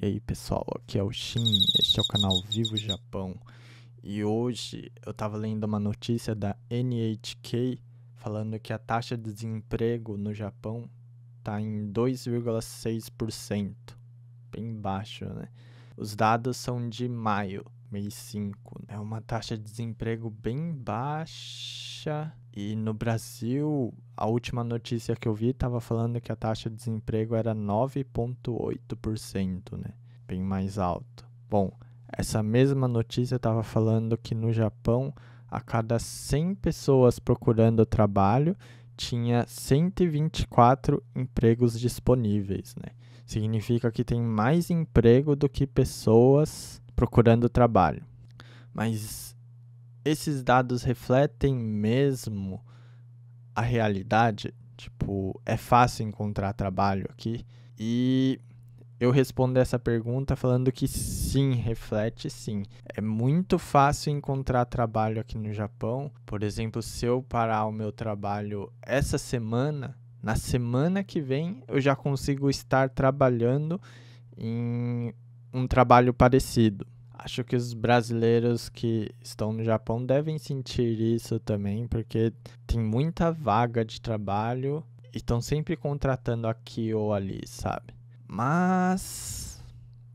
E aí pessoal, aqui é o Shin, este é o canal Vivo Japão. E hoje eu tava lendo uma notícia da NHK falando que a taxa de desemprego no Japão tá em 2,6%, bem baixo, né? Os dados são de maio, mês 5. É uma taxa de desemprego bem baixa. E no Brasil, a última notícia que eu vi estava falando que a taxa de desemprego era 9,8%, né? Bem mais alto. Bom, essa mesma notícia estava falando que no Japão, a cada 100 pessoas procurando trabalho, tinha 124 empregos disponíveis, né? Significa que tem mais emprego do que pessoas procurando trabalho. Mas esses dados refletem mesmo a realidade? Tipo, é fácil encontrar trabalho aqui? E eu respondo essa pergunta falando que sim, reflete sim. É muito fácil encontrar trabalho aqui no Japão. Por exemplo, se eu parar o meu trabalho essa semana, na semana que vem eu já consigo estar trabalhando em um trabalho parecido. Acho que os brasileiros que estão no Japão devem sentir isso também, porque tem muita vaga de trabalho e estão sempre contratando aqui ou ali, sabe? Mas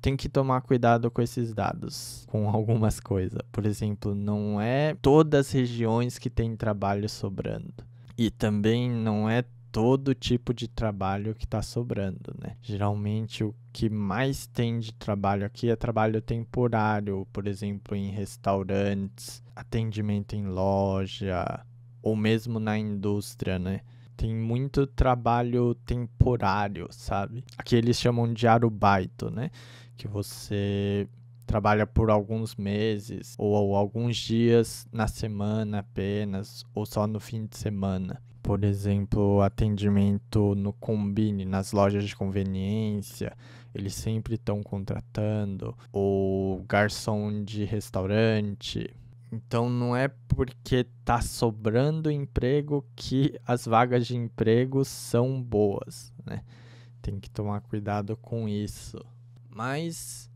tem que tomar cuidado com esses dados, com algumas coisas. Por exemplo, não é todas as regiões que tem trabalho sobrando. E também não é todo tipo de trabalho que está sobrando, né? Geralmente o que mais tem de trabalho aqui é trabalho temporário, por exemplo, em restaurantes, atendimento em loja, ou mesmo na indústria, né? Tem muito trabalho temporário, sabe? Aqui eles chamam de arubaito, né? Que você trabalha por alguns meses ou alguns dias na semana apenas, ou só no fim de semana. Por exemplo, atendimento no Combini, nas lojas de conveniência, eles sempre estão contratando, ou garçom de restaurante. Então não é porque tá sobrando emprego que as vagas de emprego são boas, né? Tem que tomar cuidado com isso. Mas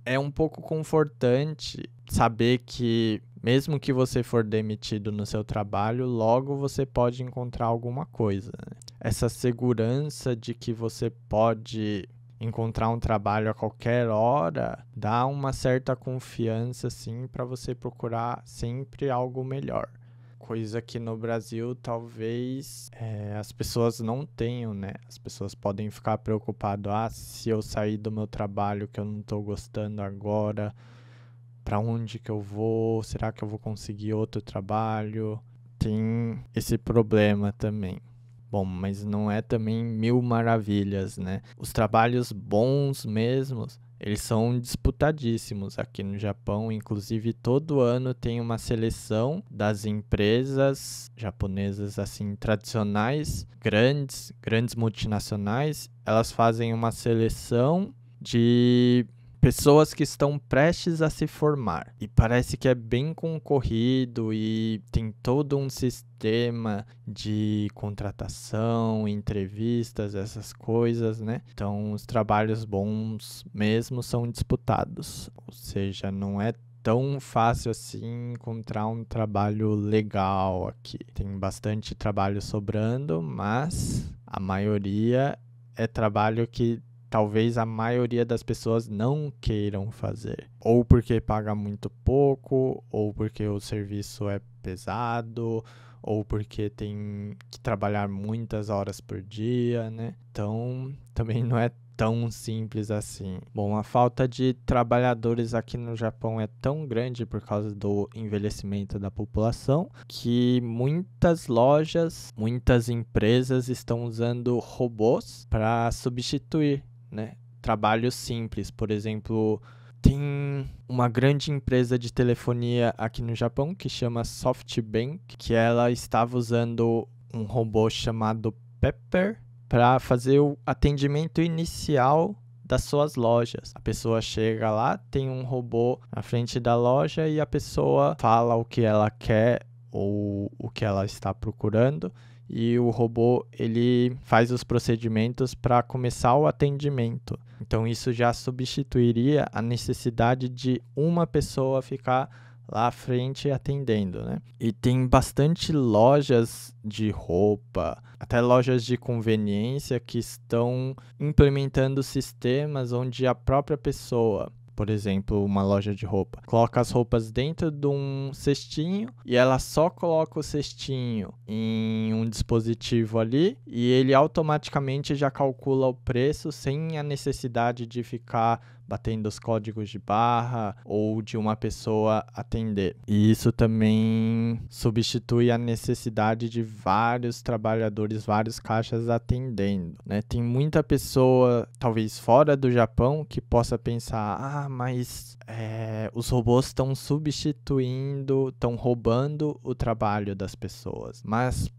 é um pouco confortante saber que mesmo que você for demitido no seu trabalho, logo você pode encontrar alguma coisa, né? Essa segurança de que você pode encontrar um trabalho a qualquer hora dá uma certa confiança, assim, para você procurar sempre algo melhor. Coisa que no Brasil talvez as pessoas não tenham, né? As pessoas podem ficar preocupadas, se eu sair do meu trabalho que eu não estou gostando agora, para onde que eu vou? Será que eu vou conseguir outro trabalho? Tem esse problema também. Bom, mas não é também mil maravilhas, né? Os trabalhos bons mesmos, eles são disputadíssimos aqui no Japão. Inclusive, todo ano tem uma seleção das empresas japonesas, assim, tradicionais, grandes multinacionais. Elas fazem uma seleção de pessoas que estão prestes a se formar. E parece que é bem concorrido e tem todo um sistema de contratação, entrevistas, essas coisas, né? Então, os trabalhos bons mesmo são disputados. Ou seja, não é tão fácil assim encontrar um trabalho legal aqui. Tem bastante trabalho sobrando, mas a maioria é trabalho que talvez a maioria das pessoas não queiram fazer. Ou porque paga muito pouco, ou porque o serviço é pesado, ou porque tem que trabalhar muitas horas por dia, né? Então, também não é tão simples assim. Bom, a falta de trabalhadores aqui no Japão é tão grande por causa do envelhecimento da população que muitas lojas, muitas empresas estão usando robôs para substituir, né, trabalhos simples. Por exemplo, tem uma grande empresa de telefonia aqui no Japão que chama SoftBank, que ela estava usando um robô chamado Pepper para fazer o atendimento inicial das suas lojas. A pessoa chega lá, tem um robô na frente da loja e a pessoa fala o que ela quer ou o que ela está procurando e o robô ele faz os procedimentos para começar o atendimento. Então isso já substituiria a necessidade de uma pessoa ficar lá à frente atendendo, né? E tem bastante lojas de roupa, até lojas de conveniência que estão implementando sistemas onde a própria pessoa, por exemplo, uma loja de roupa, coloca as roupas dentro de um cestinho e ela só coloca o cestinho em um dispositivo ali e ele automaticamente já calcula o preço sem a necessidade de ficar batendo os códigos de barra ou de uma pessoa atender. E isso também substitui a necessidade de vários trabalhadores, vários caixas atendendo, né? Tem muita pessoa, talvez fora do Japão, que possa pensar, mas os robôs estão substituindo, estão roubando o trabalho das pessoas. Mas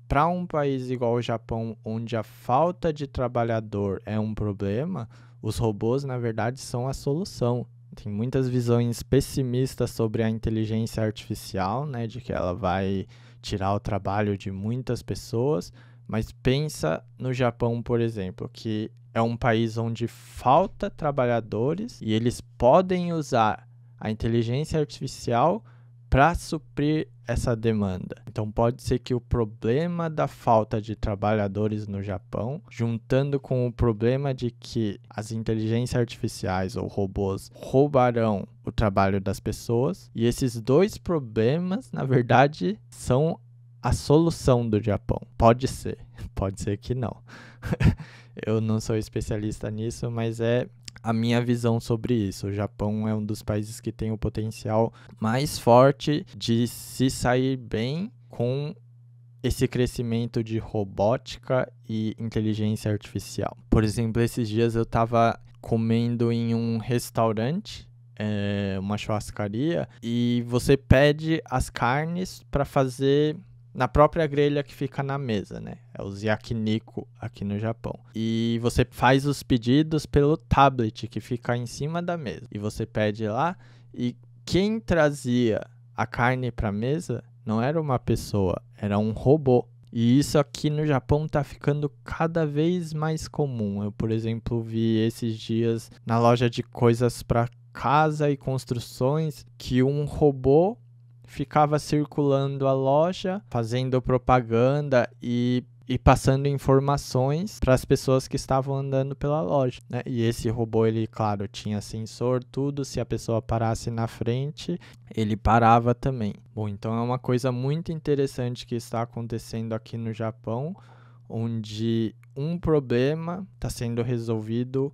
para um país igual o Japão, onde a falta de trabalhador é um problema, os robôs, na verdade, são a solução. Tem muitas visões pessimistas sobre a inteligência artificial, né, de que ela vai tirar o trabalho de muitas pessoas, mas pensa no Japão, por exemplo, que é um país onde falta trabalhadores e eles podem usar a inteligência artificial para suprir essa demanda. Então pode ser que o problema da falta de trabalhadores no Japão, juntando com o problema de que as inteligências artificiais ou robôs roubarão o trabalho das pessoas, e esses dois problemas, na verdade, são a solução do Japão. Pode ser que não. Eu não sou especialista nisso, mas é a minha visão sobre isso. O Japão é um dos países que tem o potencial mais forte de se sair bem com esse crescimento de robótica e inteligência artificial. Por exemplo, esses dias eu estava comendo em um restaurante, uma churrascaria, e você pede as carnes para fazer na própria grelha que fica na mesa, né? É os yakiniku aqui no Japão. E você faz os pedidos pelo tablet que fica em cima da mesa. E você pede lá, e quem trazia a carne para a mesa não era uma pessoa, era um robô. E isso aqui no Japão tá ficando cada vez mais comum. Eu, por exemplo, vi esses dias na loja de coisas para casa e construções que um robô ficava circulando a loja, fazendo propaganda e passando informações para as pessoas que estavam andando pela loja, né? E esse robô, ele, claro, tinha sensor, tudo. Se a pessoa parasse na frente, ele parava também. Bom, então é uma coisa muito interessante que está acontecendo aqui no Japão, onde um problema está sendo resolvido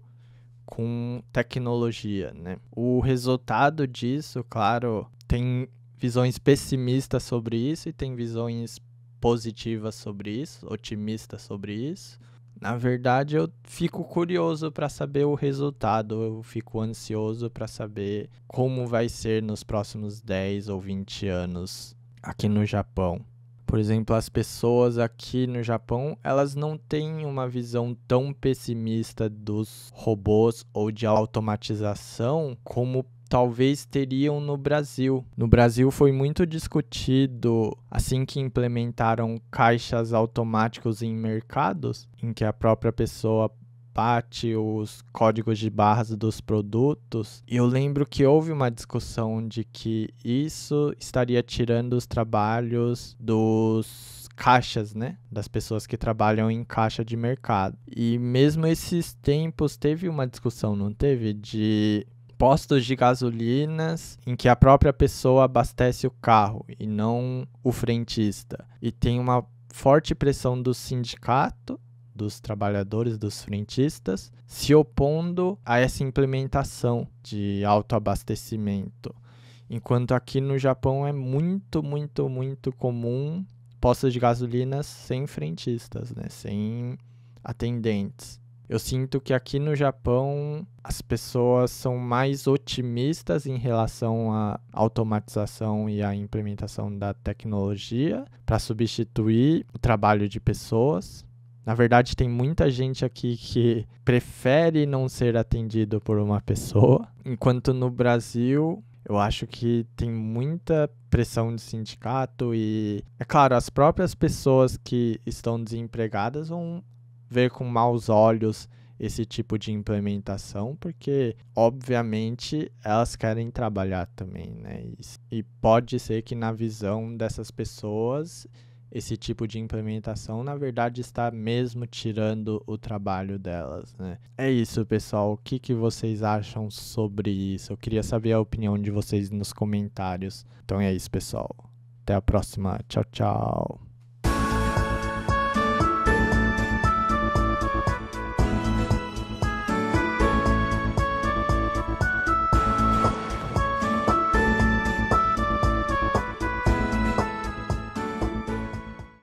com tecnologia, né? O resultado disso, claro, tem visões pessimistas sobre isso e tem visões positivas sobre isso, otimistas sobre isso. Na verdade, eu fico curioso para saber o resultado, eu fico ansioso para saber como vai ser nos próximos 10 ou 20 anos aqui no Japão. Por exemplo, as pessoas aqui no Japão, elas não têm uma visão tão pessimista dos robôs ou de automatização como talvez teriam no Brasil. No Brasil foi muito discutido assim que implementaram caixas automáticos em mercados, em que a própria pessoa bate os códigos de barras dos produtos. E eu lembro que houve uma discussão de que isso estaria tirando os trabalhos dos caixas, né? Das pessoas que trabalham em caixa de mercado. E mesmo esses tempos teve uma discussão, não teve? De postos de gasolinas em que a própria pessoa abastece o carro e não o frentista. E tem uma forte pressão do sindicato, dos trabalhadores, dos frentistas, se opondo a essa implementação de autoabastecimento. Enquanto aqui no Japão é muito, muito, muito comum postos de gasolinas sem frentistas, né? Sem atendentes. Eu sinto que aqui no Japão as pessoas são mais otimistas em relação à automatização e à implementação da tecnologia para substituir o trabalho de pessoas. Na verdade, tem muita gente aqui que prefere não ser atendido por uma pessoa, enquanto no Brasil Eu acho que tem muita pressão de sindicato e, é claro, as próprias pessoas que estão desempregadas vão ver com maus olhos esse tipo de implementação, porque, obviamente, elas querem trabalhar também, né? E pode ser que na visão dessas pessoas, esse tipo de implementação, na verdade, está mesmo tirando o trabalho delas, né? É isso, pessoal. O que vocês acham sobre isso? Eu queria saber a opinião de vocês nos comentários. Então é isso, pessoal. Até a próxima. Tchau, tchau.